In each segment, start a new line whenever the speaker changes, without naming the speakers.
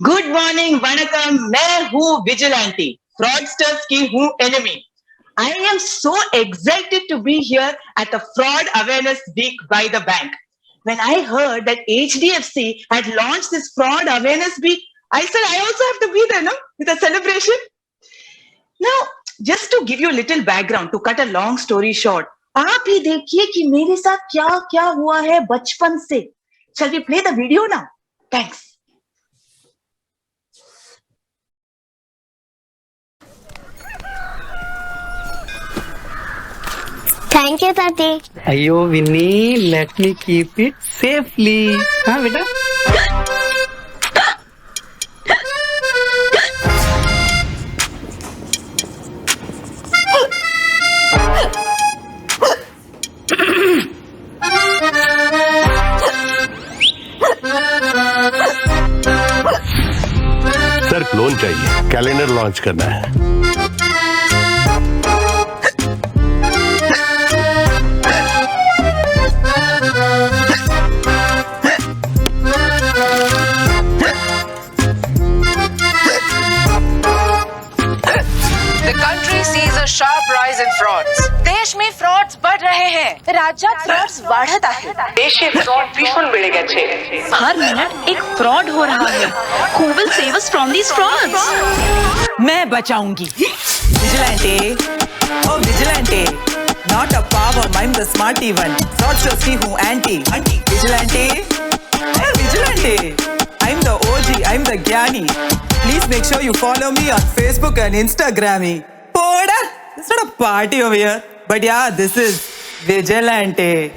Good morning वणकम मैं हूँ vigilante fraudsters की हूँ enemy. I am so excited to be here at the Fraud Awareness Week by the bank. When I heard that HDFC had launched this Fraud Awareness Week, I said I also have to be there, no? With a celebration. Now, just to give you a little background, to cut a long story short, आप ही देखिए कि मेरे साथ क्या क्या हुआ है बचपन से. Shall we play the video now? Thanks.
Thank you, Tati.
Ayo, Winnie, let me keep it safely. हाँ बेटा.
सर लोन चाहिए, कैलेंडर लॉन्च करना है.
The country sees a sharp rise in frauds. देश में frauds बढ़ रहे हैं. राज्यात frauds वाढत आहे. देशे fraud भीषण बेड़े गए.
हर मिनट एक फ्रॉड हो रहा है. Who will save us from these frauds?
मैं बचाऊंगी. Vigilante, oh vigilante, not a power, I'm the smarty one. Fraudsters की हूँ anti. Vigilante, hey vigilante, I'm the OG, I'm the ज्ञानी. Please make sure you follow me on Facebook and Instagram. Poda, it's not a party over here, but yeah, this is vigilante.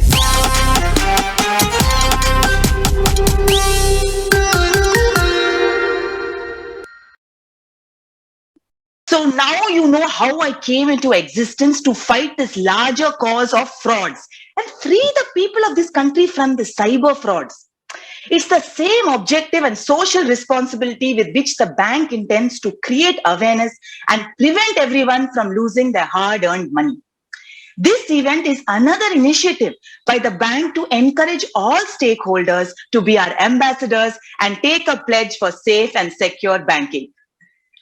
So now you know how I came into existence to fight this larger cause of frauds and free the people of this country from the cyber frauds. It's the same objective and social responsibility with which the bank intends to create awareness and prevent everyone from losing their hard-earned money. This event is another initiative by the bank to encourage all stakeholders to be our ambassadors and take a pledge for safe and secure banking.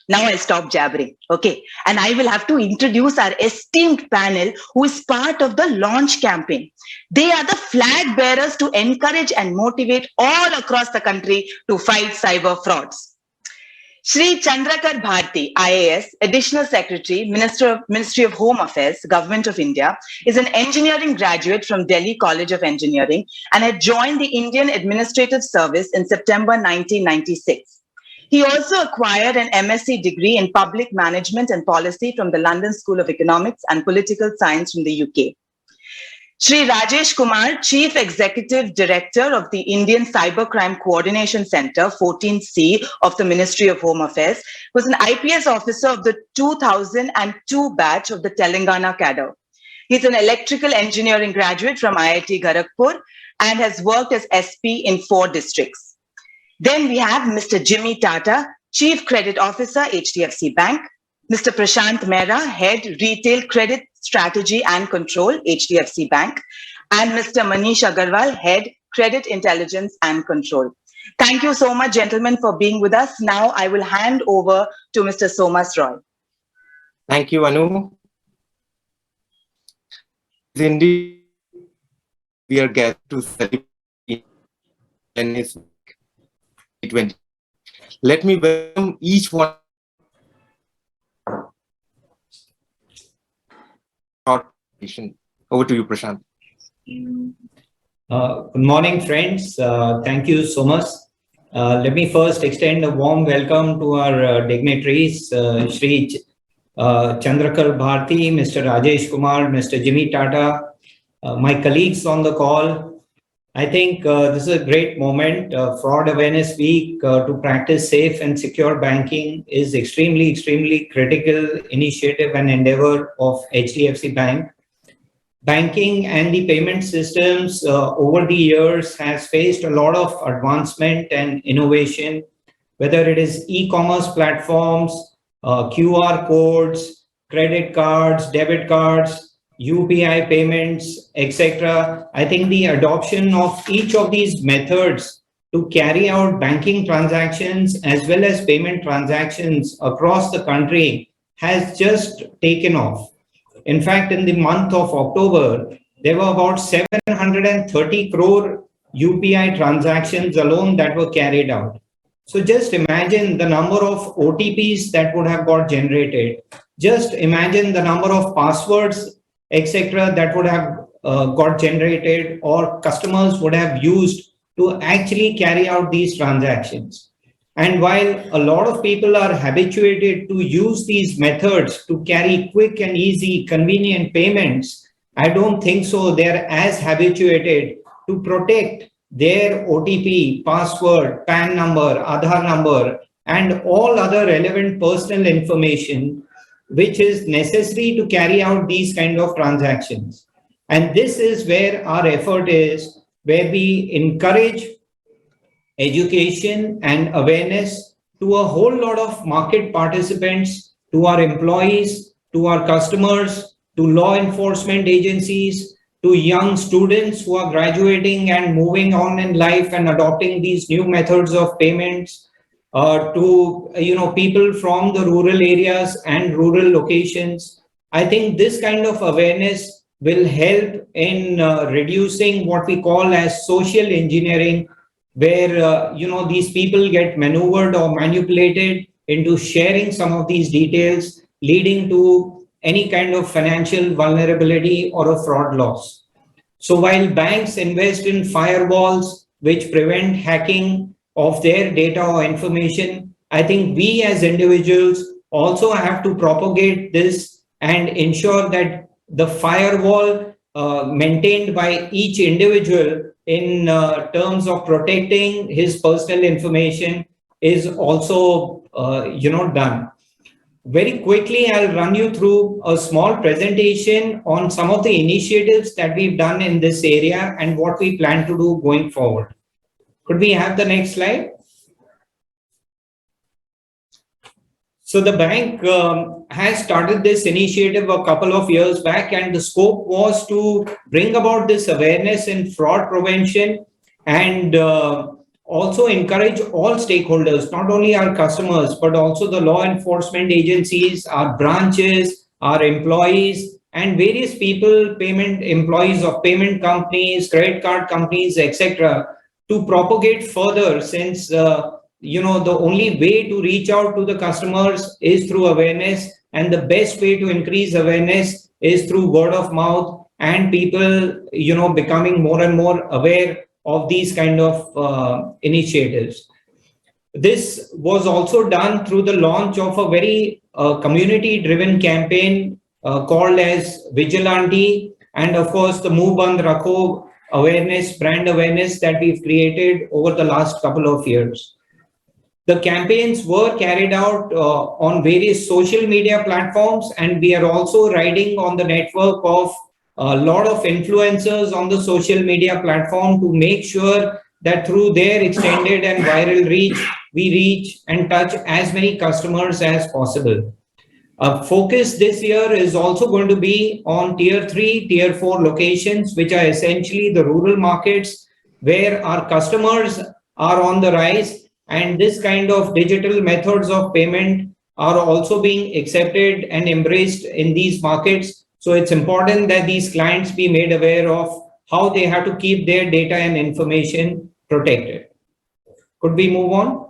Now I'll stop jabbering, okay? And I will have to introduce our esteemed panel who is part of the launch campaign. They are the flag bearers to encourage and motivate all across the country to fight cyber frauds. Shri Chandrakar Bharti, IAS, Additional Secretary, Ministry of Home Affairs, Government of India, is an engineering graduate from Delhi College of Engineering and had joined the Indian Administrative Service in September 1996. He also acquired an MSc degree in Public Management and Policy from the London School of Economics and Political Science from the UK. Shri Rajesh Kumar, Chief Executive Director of the Indian Cybercrime Coordination Center, 14C of the Ministry of Home Affairs, was an IPS officer of the 2002 batch of the Telangana cadre. He's an electrical engineering graduate from IIT Kharagpur and has worked as SP in 4 districts. Then we have Mr. Jimmy Tata, Chief Credit Officer, HDFC Bank, Mr. Prashant Mehra, Head Retail Credit Strategy and Control, HDFC Bank, and Mr. Manish Agarwal, Head Credit Intelligence and Control. Thank you so much, gentlemen, for being with us. Now I will hand over to Mr. Somas Roy.
Thank you, Anu. Indeed, we are gathered to celebrate Venice 2020. Let me welcome each one. Over to you, Prashant.
Good morning, friends. Thank you so much. Let me first extend a warm welcome to our dignitaries, Shri Chandrakar Bharti, Mr. Rajesh Kumar, Mr. Jimmy Tata, my colleagues on the call. I think this is a great moment. Fraud Awareness Week to practice safe and secure banking is extremely critical initiative and endeavor of HDFC Bank. Banking and the payment systems over the years has faced a lot of advancement and innovation, whether it is e-commerce platforms, QR codes, credit cards, debit cards, UPI payments, etc. I think the adoption of each of these methods to carry out banking transactions as well as payment transactions across the country has just taken off. In fact, in the month of October, there were about 730 crore UPI transactions alone that were carried out. So just imagine the number of OTPs that would have got generated. Just imagine the number of passwords, etc., that would have got generated or customers would have used to actually carry out these transactions. And while a lot of people are habituated to use these methods to carry quick and easy, convenient payments, I don't think so they're as habituated to protect their OTP, password, PAN number, Aadhaar number, and all other relevant personal information, which is necessary to carry out these kind of transactions. And this is where our effort is, where we encourage education and awareness to a whole lot of market participants, to our employees, to our customers, to law enforcement agencies, to young students who are graduating and moving on in life and adopting these new methods of payments, to people from the rural areas and rural locations. I think this kind of awareness will help in reducing what we call as social engineering, where these people get maneuvered or manipulated into sharing some of these details, leading to any kind of financial vulnerability or a fraud loss. So while banks invest in firewalls which prevent hacking of their data or information, I think we as individuals also have to propagate this and ensure that the firewall maintained by each individual in terms of protecting his personal information is also done. Very quickly, I'll run you through a small presentation on some of the initiatives that we've done in this area and what we plan to do going forward. Could we have the next slide? So the bank has started this initiative a couple of years back, and the scope was to bring about this awareness in fraud prevention and also encourage all stakeholders, not only our customers, but also the law enforcement agencies, our branches, our employees, and various people, payment employees of payment companies, credit card companies, etc., to propagate further, since the only way to reach out to the customers is through awareness, and the best way to increase awareness is through word of mouth and people becoming more and more aware of these kind of initiatives. This was also done through the launch of a very community-driven campaign called as Vigilante, and of course the Muh Band Rakho awareness, brand awareness that we've created over the last couple of years. The campaigns were carried out on various social media platforms, and we are also riding on the network of a lot of influencers on the social media platform to make sure that through their extended and viral reach, we reach and touch as many customers as possible. Our focus this year is also going to be on tier 3, tier 4 locations, which are essentially the rural markets where our customers are on the rise, and this kind of digital methods of payment are also being accepted and embraced in these markets. So it's important that these clients be made aware of how they have to keep their data and information protected. Could we move on?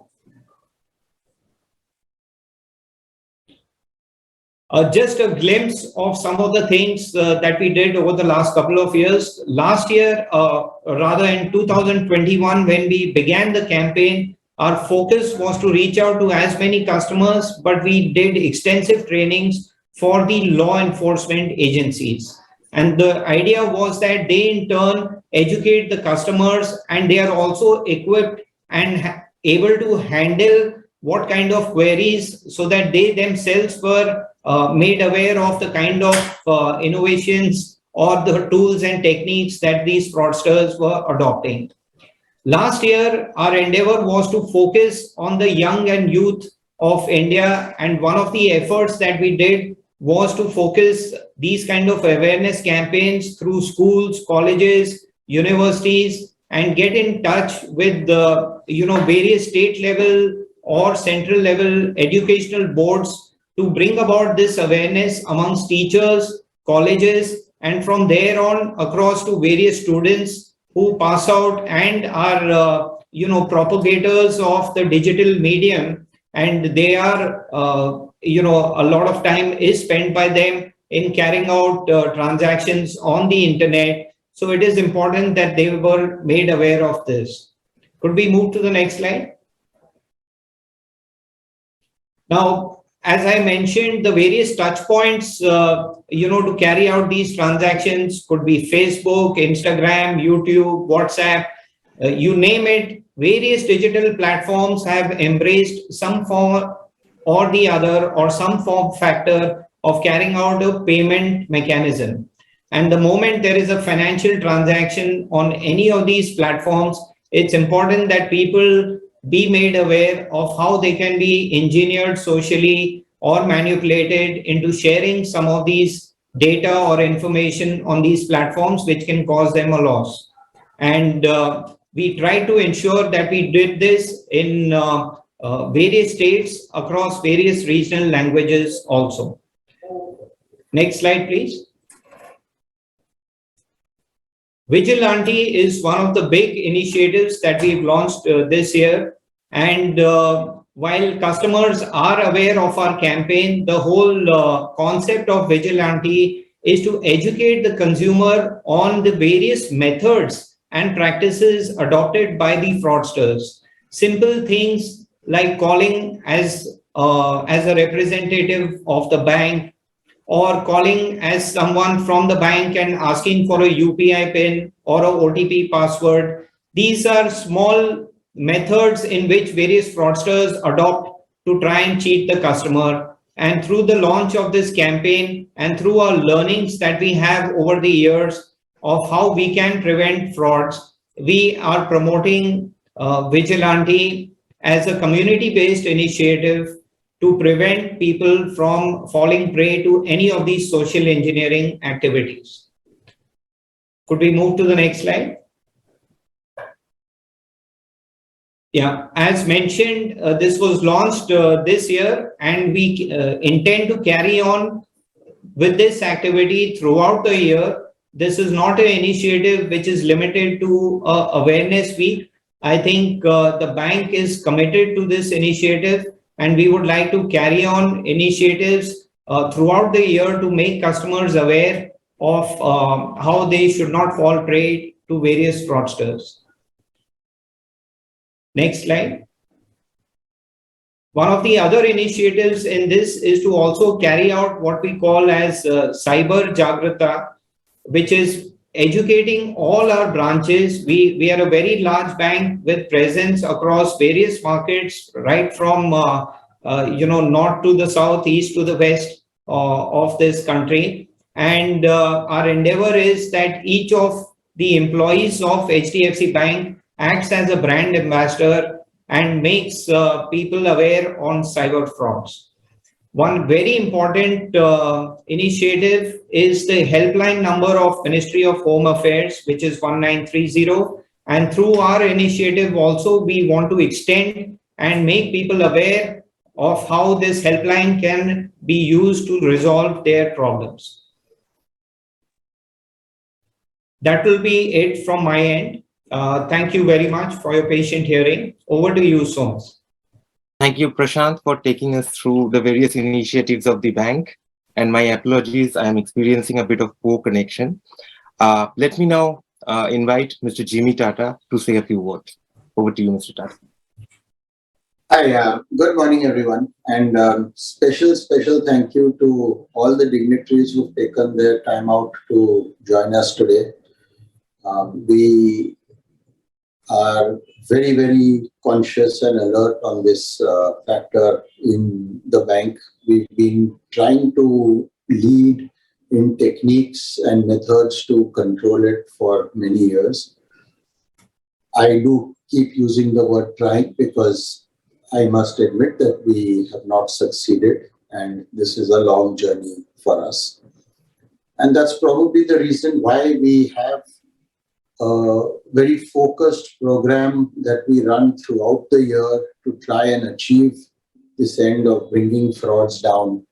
Just a glimpse of some of the things that we did over the last couple of years. Last year, rather in 2021, when we began the campaign, our focus was to reach out to as many customers, but we did extensive trainings for the law enforcement agencies. And the idea was that they in turn educate the customers, and they are also equipped and able to handle what kind of queries, so that they themselves were made aware of the kind of innovations or the tools and techniques that these fraudsters were adopting. Last year, our endeavor was to focus on the young and youth of India, and one of the efforts that we did was to focus these kind of awareness campaigns through schools, colleges, universities, and get in touch with the various state level or central level educational boards to bring about this awareness amongst teachers, colleges, and from there on across to various students who pass out and are propagators of the digital medium, and they are a lot of time is spent by them in carrying out transactions on the internet. So it is important that they were made aware of this. Could we move to the next slide? Now, as I mentioned, the various touch points, to carry out these transactions could be Facebook, Instagram, YouTube, WhatsApp, you name it. Various digital platforms have embraced some form or the other or some form factor of carrying out a payment mechanism. And the moment there is a financial transaction on any of these platforms, it's important that people be made aware of how they can be engineered socially or manipulated into sharing some of these data or information on these platforms, which can cause them a loss. And we try to ensure that we did this in various states across various regional languages also. Next slide, please. Vigilante is one of the big initiatives that we've launched this year. And while customers are aware of our campaign, the whole concept of Vigilante is to educate the consumer on the various methods and practices adopted by the fraudsters. Simple things like calling as a representative of the bank, or calling as someone from the bank and asking for a UPI PIN or a OTP password. These are small methods in which various fraudsters adopt to try and cheat the customer. And through the launch of this campaign and through our learnings that we have over the years of how we can prevent frauds, we are promoting Vigilante as a community-based initiative to prevent people from falling prey to any of these social engineering activities. Could we move to the next slide? Yeah, as mentioned, this was launched this year, and we intend to carry on with this activity throughout the year. This is not an initiative which is limited to Awareness Week. I think the bank is committed to this initiative, and we would like to carry on initiatives throughout the year to make customers aware of how they should not fall prey to various fraudsters. Next slide. One of the other initiatives in this is to also carry out what we call as Cyber Jagrata, which is educating all our branches. We are a very large bank with presence across various markets, right from north to the south, east to the west of this country. And our endeavor is that each of the employees of HDFC Bank acts as a brand ambassador and makes people aware on cyber frauds. One very important initiative is the helpline number of Ministry of Home Affairs, which is 1930. And through our initiative also, we want to extend and make people aware of how this helpline can be used to resolve their problems. That will be it from my end. Thank you very much for your patient hearing. Over to you, Soms.
Thank you, Prashant, for taking us through the various initiatives of the bank. And my apologies, I am experiencing a bit of poor connection. Let me now invite Mr. Jimmy Tata to say a few words. Over to you, Mr. Tata.
Hi, good morning, everyone. And special thank you to all the dignitaries who've taken their time out to join us today. We are very, very conscious and alert on this factor in the bank. We've been trying to lead in techniques and methods to control it for many years. I do keep using the word trying because I must admit that we have not succeeded, and this is a long journey for us. And that's probably the reason why we have a very focused program that we run throughout the year to try and achieve this end of bringing frauds down.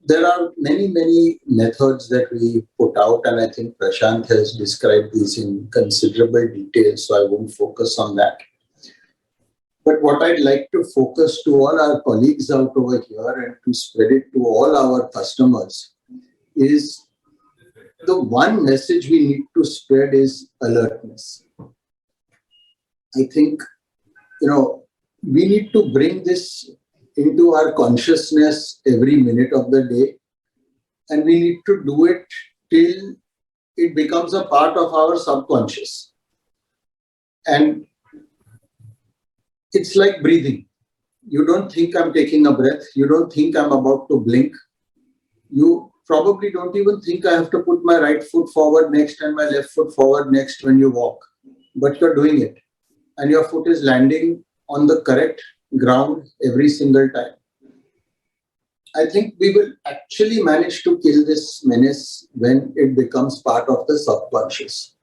There are many methods that we put out, and I think Prashant has described these in considerable detail, so I won't focus on that. But what I'd like to focus to all our colleagues out over here and to spread it to all our customers is the one message we need to spread is alertness. I think, we need to bring this into our consciousness every minute of the day, and we need to do it till it becomes a part of our subconscious. And it's like breathing. You don't think I'm taking a breath. You don't think I'm about to blink. You probably don't even think I have to put my right foot forward next and my left foot forward next when you walk. But you're doing it. And your foot is landing on the correct ground every single time. I think we will actually manage to kill this menace when it becomes part of the subconscious.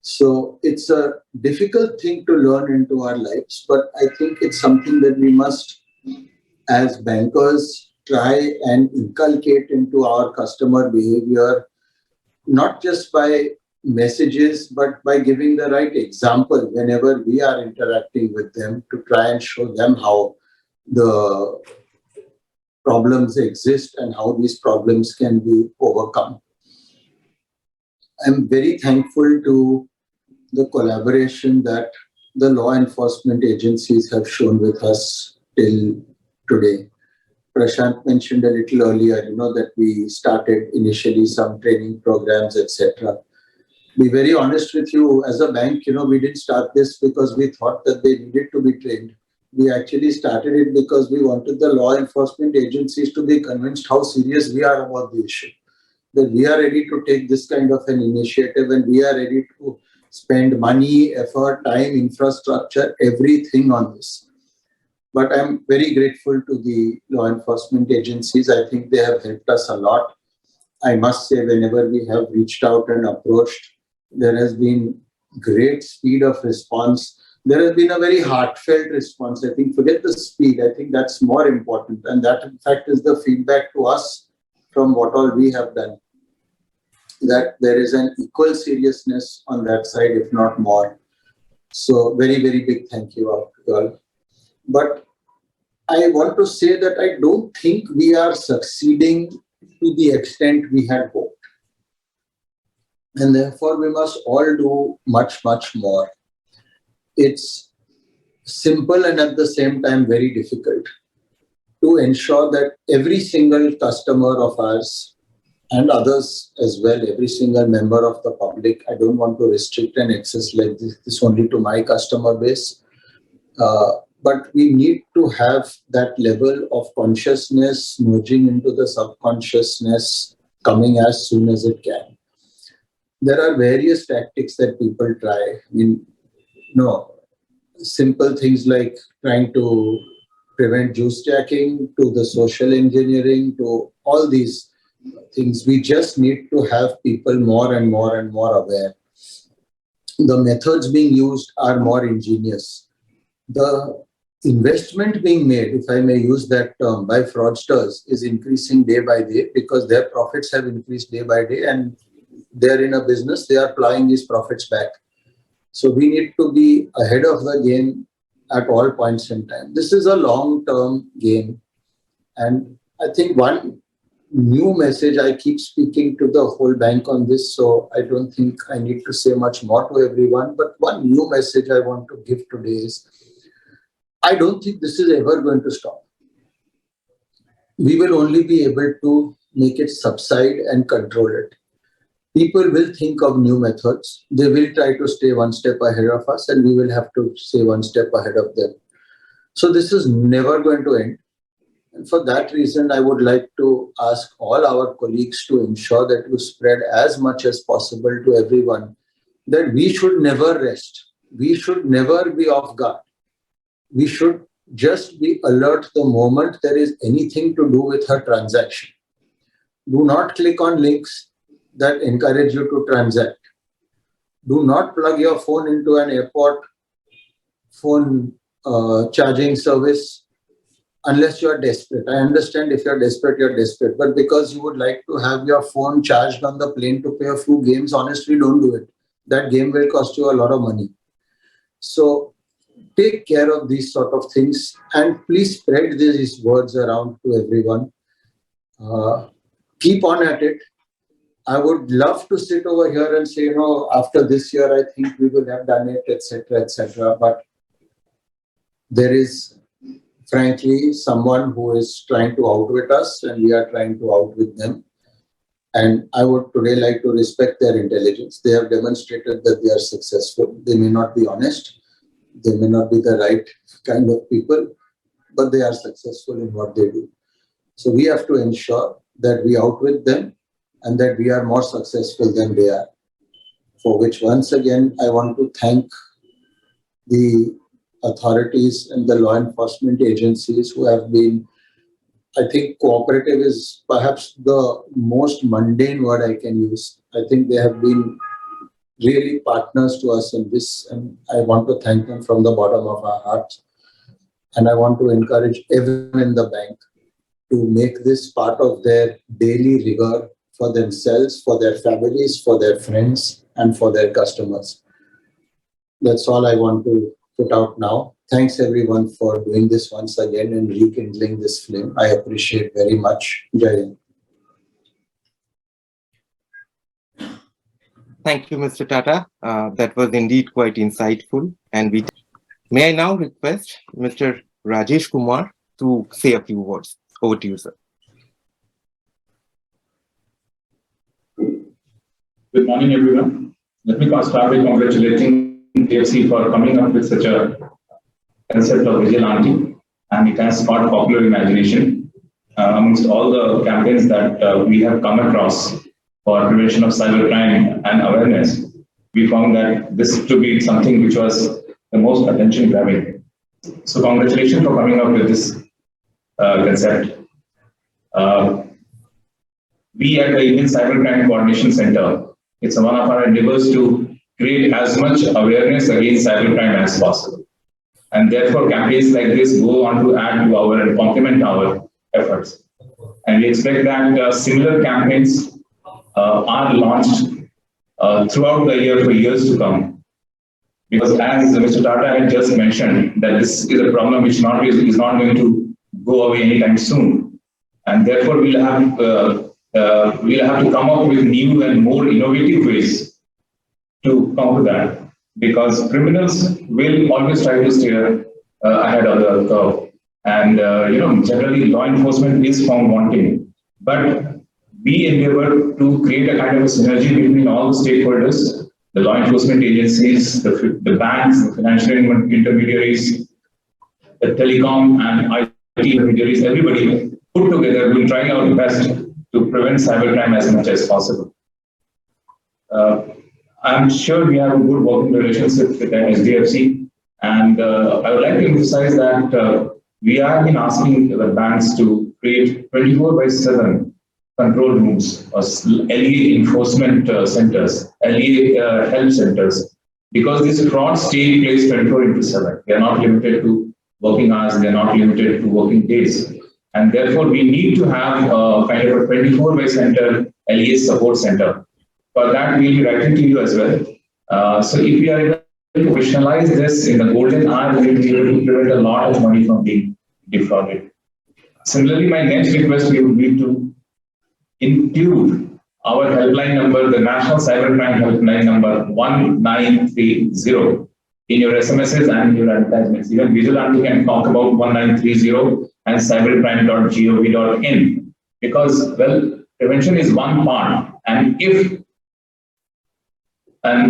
So it's a difficult thing to learn into our lives, but I think it's something that we must, as bankers, try and inculcate into our customer behavior, not just by messages, but by giving the right example whenever we are interacting with them to try and show them how the problems exist and how these problems can be overcome. I'm very thankful to the collaboration that the law enforcement agencies have shown with us till today. Prashant mentioned a little earlier, that we started initially some training programs, etc. Be very honest with you, as a bank, we didn't start this because we thought that they needed to be trained. We actually started it because we wanted the law enforcement agencies to be convinced how serious we are about the issue. That we are ready to take this kind of an initiative and we are ready to spend money, effort, time, infrastructure, everything on this. But I'm very grateful to the law enforcement agencies. I think they have helped us a lot. I must say, whenever we have reached out and approached, there has been great speed of response. There has been a very heartfelt response. I think, forget the speed, I think that's more important. And that, in fact, is the feedback to us from what all we have done. That there is an equal seriousness on that side, if not more. So very big thank you out to you all. But I want to say that I don't think we are succeeding to the extent we had hoped. And therefore, we must all do much more. It's simple and at the same time very difficult to ensure that every single customer of ours and others as well, every single member of the public, I don't want to restrict and access like this only to my customer base. But we need to have that level of consciousness merging into the subconsciousness coming as soon as it can. There are various tactics that people try. Simple things like trying to prevent juice jacking, to the social engineering, to all these things. We just need to have people more and more aware. The methods being used are more ingenious. The investment being made, if I may use that term, by fraudsters is increasing day by day because their profits have increased day by day and they're in a business, they are plowing these profits back. So we need to be ahead of the game at all points in time. This is a long-term game. And I think one new message, I keep speaking to the whole bank on this, so I don't think I need to say much more to everyone. But one new message I want to give today is, I don't think this is ever going to stop. We will only be able to make it subside and control it. People will think of new methods. They will try to stay one step ahead of us and we will have to stay one step ahead of them. So this is never going to end. And for that reason, I would like to ask all our colleagues to ensure that you spread as much as possible to everyone that we should never rest. We should never be off guard. We should just be alert the moment there is anything to do with her transaction. Do not click on links. that encourage you to transact. Do not plug your phone into an airport phone charging service unless you are desperate. I understand if you're desperate, but because you would like to have your phone charged on the plane to play a few games, honestly, don't do it. That game will cost you a lot of money. So take care of these sort of things and please spread these words around to everyone. Keep on at it. I would love to sit over here and say, after this year, I think we will have done it, etc., etc. But there is, frankly, someone who is trying to outwit us and we are trying to outwit them. And I would today like to respect their intelligence. They have demonstrated that they are successful. They may not be honest. They may not be the right kind of people, but they are successful in what they do. So we have to ensure that we outwit them and that we are more successful than they are. For which, once again, I want to thank the authorities and the law enforcement agencies who have been, I think cooperative is perhaps the most mundane word I can use. I think they have been really partners to us in this, and I want to thank them from the bottom of our hearts. And I want to encourage everyone in the bank to make this part of their daily rigor for themselves, for their families, for their friends, and for their customers. That's all I want to put out now. Thanks everyone for doing this once again and rekindling this flame. I appreciate very much. Jai Hind.
Thank you, Mr. Tata. That was indeed quite insightful. And may I now request Mr. Rajesh Kumar to say a few words. Over to you, sir.
Good morning, everyone. Let me start by congratulating DFC for coming up with such a concept of vigilante, and it has sparked popular imagination. Amongst all the campaigns that we have come across for prevention of cybercrime and awareness, we found that this to be something which was the most attention-grabbing. So congratulations for coming up with this concept. We at the Indian Cybercrime Coordination Center, it's one of our endeavors to create as much awareness against cybercrime as possible. And therefore, campaigns like this go on to add to our and complement our efforts. And we expect that similar campaigns are launched throughout the year for years to come. Because as Mr. Tata had just mentioned, that this is a problem which is not going to go away anytime soon. And therefore, we'll have to come up with new and more innovative ways to counter that. Because criminals will always try to steer ahead of the curve. And, generally law enforcement is found wanting. But we endeavor to create a kind of a synergy between all the stakeholders, the law enforcement agencies, the banks, the financial intermediaries, the telecom and IT intermediaries, everybody put together will try our best to prevent cybercrime as much as possible. I'm sure we have a good working relationship with the SDFC, and I would like to emphasize that we have been asking the banks to create 24/7 control rooms or LEA enforcement centers, LEA help centers, because these frauds take place 24/7. They are not limited to working hours, they are not limited to working days. And therefore, we need to have kind of a 24/7 LEA support center. For that, we'll be writing to you as well. So if we are able to professionalize this in the golden hour, we'll be able to prevent a lot of money from being defrauded. Similarly, my next request would be to include our helpline number, the National Cybercrime Helpline number 1930 in your SMSs and your advertisements. Even Vigilante can talk about 1930 and cybercrime.gov.in, because, well, prevention is one part, and if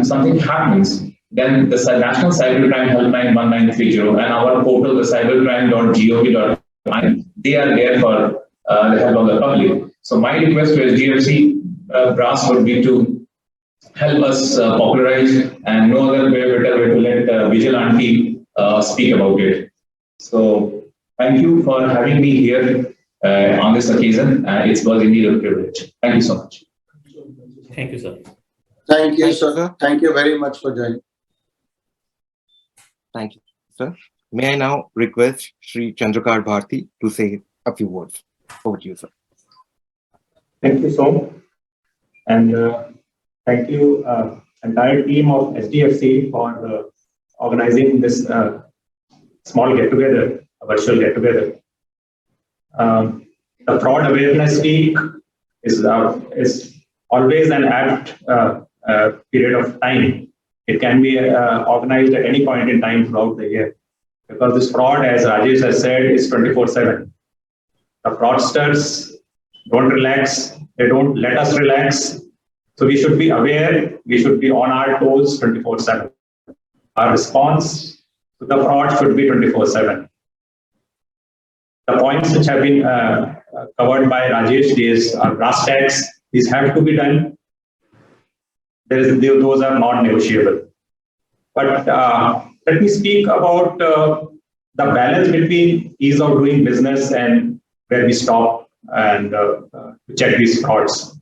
something happens, then the National Cybercrime Helpline 1930 and our portal, the cybercrime.gov.in, they are there for the help of the public. So my request to SDFC brass would be to help us popularize, and no other better way to let Vigilante speak about it. So thank you for having me here on this occasion. It was indeed a privilege. Thank you so much.
Thank you, sir.
Thank you,
Thank you,
sir.
sir.
Thank you very much for joining.
Thank you, sir. May I now request Shri Chandrakar Bharti to say a few words. Over to you, sir.
Thank you, so, and thank you, entire team of SDFC for organizing this small get-together, a virtual get-together. The Fraud Awareness Week is always an apt period of time. It can be organized at any point in time throughout the year, because this fraud, as Rajesh has said, is 24/7. The fraudsters don't relax. They don't let us relax. So we should be aware. We should be on our toes 24/7. Our response to the fraud should be 24/7. The points which have been covered by Rajesh, these are brass tacks. These have to be done. Those are not negotiable. But let me speak about the balance between ease of doing business and where we stop and check these frauds.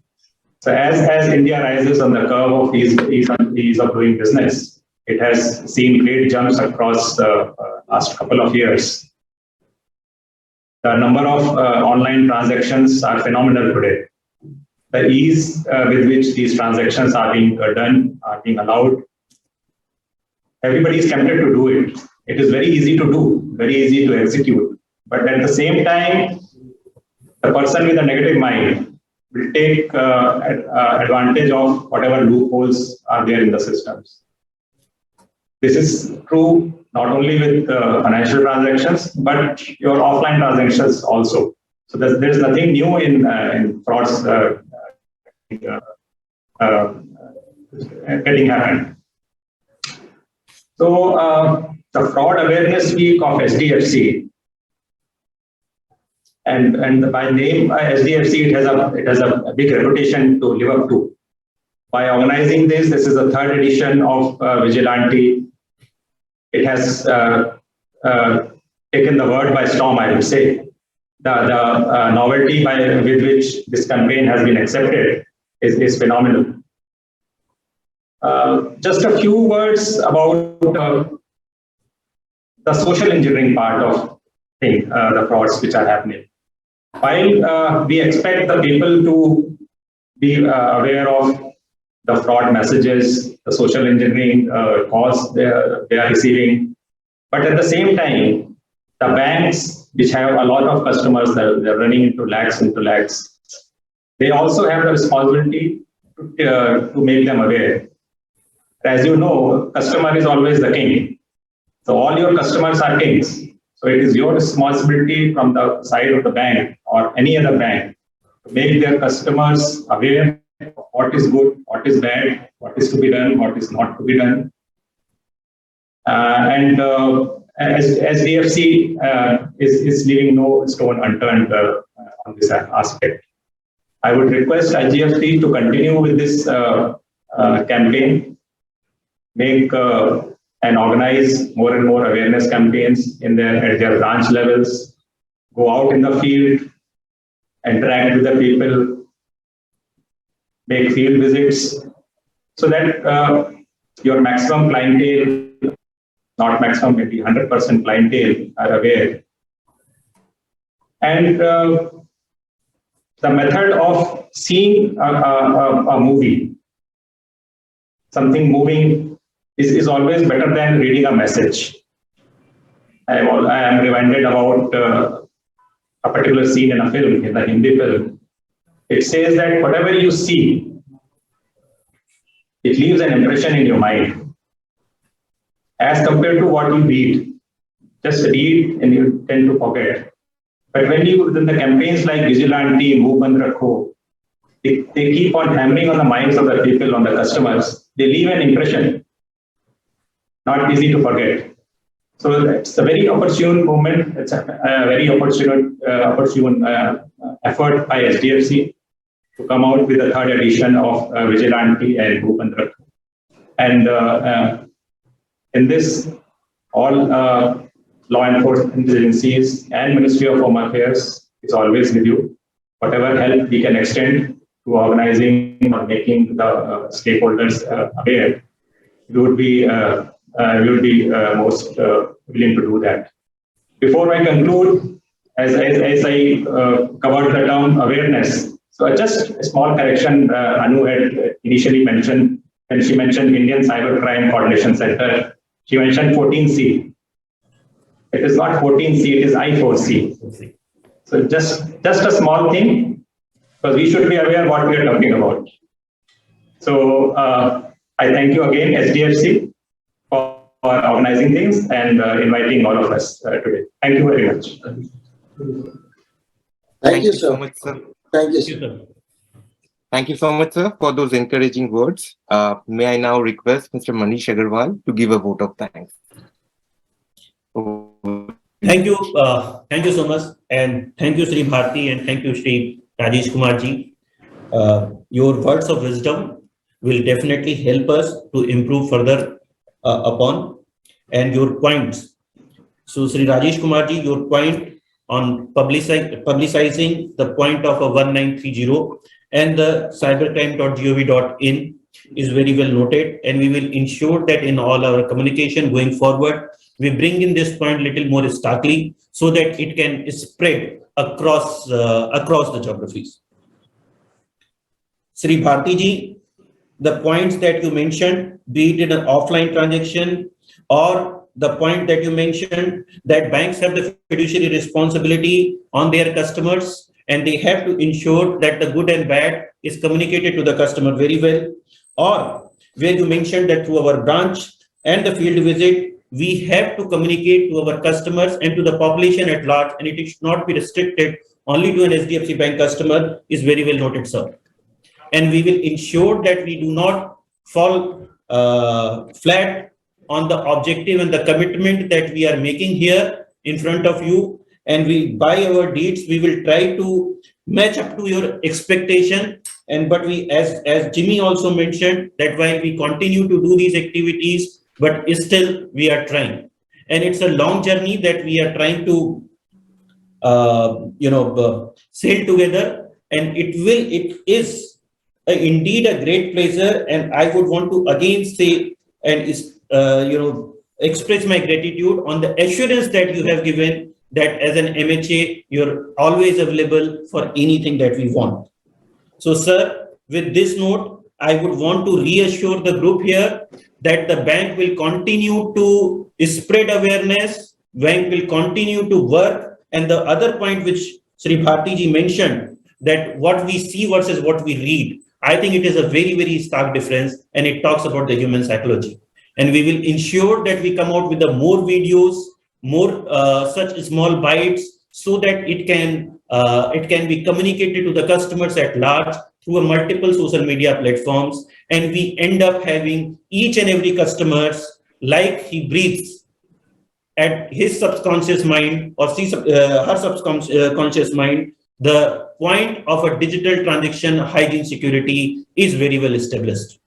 So as India rises on the curve of ease of doing business, it has seen great jumps across the last couple of years. The number of online transactions are phenomenal today. The ease with which these transactions are being done, are being allowed. Everybody is tempted to do it. It is very easy to do, very easy to execute. But at the same time, the person with a negative mind will take advantage of whatever loopholes are there in the systems. This is true not only with financial transactions, but your offline transactions also. So there's nothing new in frauds getting happened. So the Fraud Awareness Week of SDFC, and by name SDFC, it has a big reputation to live up to. By organizing this is the third edition of Vigilante. It has taken the world by storm, I would say. The novelty with which this campaign has been accepted is phenomenal. Just a few words about the social engineering part of the frauds which are happening. While we expect the people to be aware of the fraud messages, the social engineering calls they are receiving, but at the same time, the banks, which have a lot of customers, they're running into lakhs, they also have the responsibility to make them aware. As you know, customer is always the king. So all your customers are kings. So it is your responsibility from the side of the bank or any other bank to make their customers aware of what is good, what is bad, what is to be done, what is not to be done. As DFC is leaving no stone unturned on this aspect. I would request IGFC to continue with this campaign, make and organize more and more awareness campaigns at their branch levels, go out in the field, interact with the people, make field visits, so that your maximum clientele, not maximum, maybe 100% clientele are aware. And the method of seeing a movie, something moving, is always better than reading a message. I am reminded about a particular scene in a film, in the Hindi film. It says that whatever you see, it leaves an impression in your mind as compared to what you read. Just read and you tend to forget. But when within the campaigns like Vigilante, Move Band Rakho, they keep on hammering on the minds of the people, on the customers. They leave an impression, not easy to forget. So it's a very opportune moment. It's a very opportune effort by SDFC to come out with the third edition of Vigilante and Move Band Rakho. And in this, all law enforcement agencies and Ministry of Home Affairs is always with you. Whatever help we can extend, to organizing or making the stakeholders aware, we would be most willing to do that. Before I conclude, as I covered the term awareness, so just a small correction. Anu had initially mentioned, when she mentioned Indian Cybercrime Coordination Center, she mentioned 14C. It is not 14C, it is I4C. So just a small thing, because we should be aware what we are talking about. So I thank you again, SDFC, for organizing things and inviting all of us today. Thank you very much.
Thank you,
so
sir.
much, sir.
Thank you, sir.
Thank you so much, sir, for those encouraging words. May I now request Mr. Manish Agarwal to give a vote of thanks.
Thank you so much, and thank you, Sri Bharti, and thank you, Sri Rajesh Kumar ji. Your words of wisdom will definitely help us to improve further upon, and your points. So, Sri Rajesh Kumar ji, your point on publicizing the point of a 1930 and the cybercrime.gov.in is very well noted, and we will ensure that in all our communication going forward, we bring in this point little more starkly so that it can spread across the geographies. Sri Bharti ji, the points that you mentioned, be it in an offline transaction or the point that you mentioned that banks have the fiduciary responsibility on their customers and they have to ensure that the good and bad is communicated to the customer very well, or where you mentioned that through our branch and the field visit, we have to communicate to our customers and to the population at large, and it should not be restricted only to an SDFC Bank customer, is very well noted, sir. And we will ensure that we do not fall flat on the objective and the commitment that we are making here in front of you. And we, by our deeds, we will try to match up to your expectation. But we, as Jimmy also mentioned, that while we continue to do these activities, but still we are trying. And it's a long journey that we are trying to, sail together. And it is indeed a great pleasure. And I would want to again say and express my gratitude on the assurance that you have given that as an MHA, you're always available for anything that we want. So, sir, with this note, I would want to reassure the group here that the bank will continue to spread awareness, bank will continue to work. And the other point which Sri Bharti ji mentioned, that what we see versus what we read, I think it is a very, very stark difference, and it talks about the human psychology. And we will ensure that we come out with the more videos, more such small bites, so that it can be communicated to the customers at large through a multiple social media platforms, and we end up having each and every customers like he breathes at his subconscious mind or her subconscious mind. The point of a digital transaction hygiene security is very well established.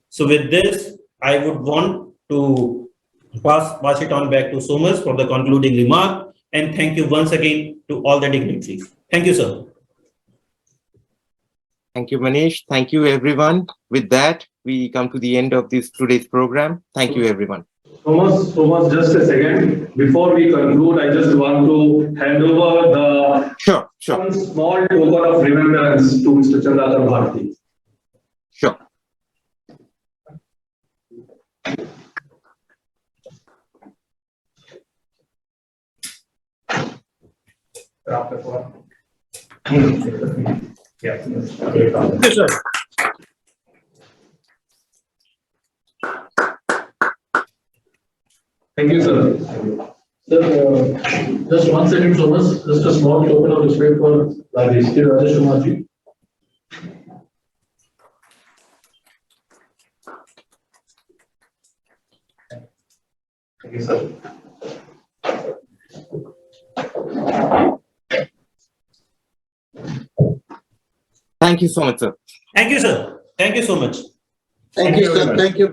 So with this, I would want to pass it on back to Somas for the concluding remark. And thank you once again to all the dignitaries. Thank you, sir.
Thank you, Manish. Thank you, everyone. With that, we come to the end of today's program. Thank you, everyone.
Thomas, just a second. Before we conclude, I just want to hand over the one small token of remembrance to Mr. Chandrakar Bharti.
Sure.
Yes,
sir.
Thank you, sir. Sir, just 1 second, Thomas. Just a small token of respect for Rajesh Kumar ji. Thank you, sir.
Thank you so much, sir.
Thank you, sir. Thank you so much.
Thank you, sir. Thank you.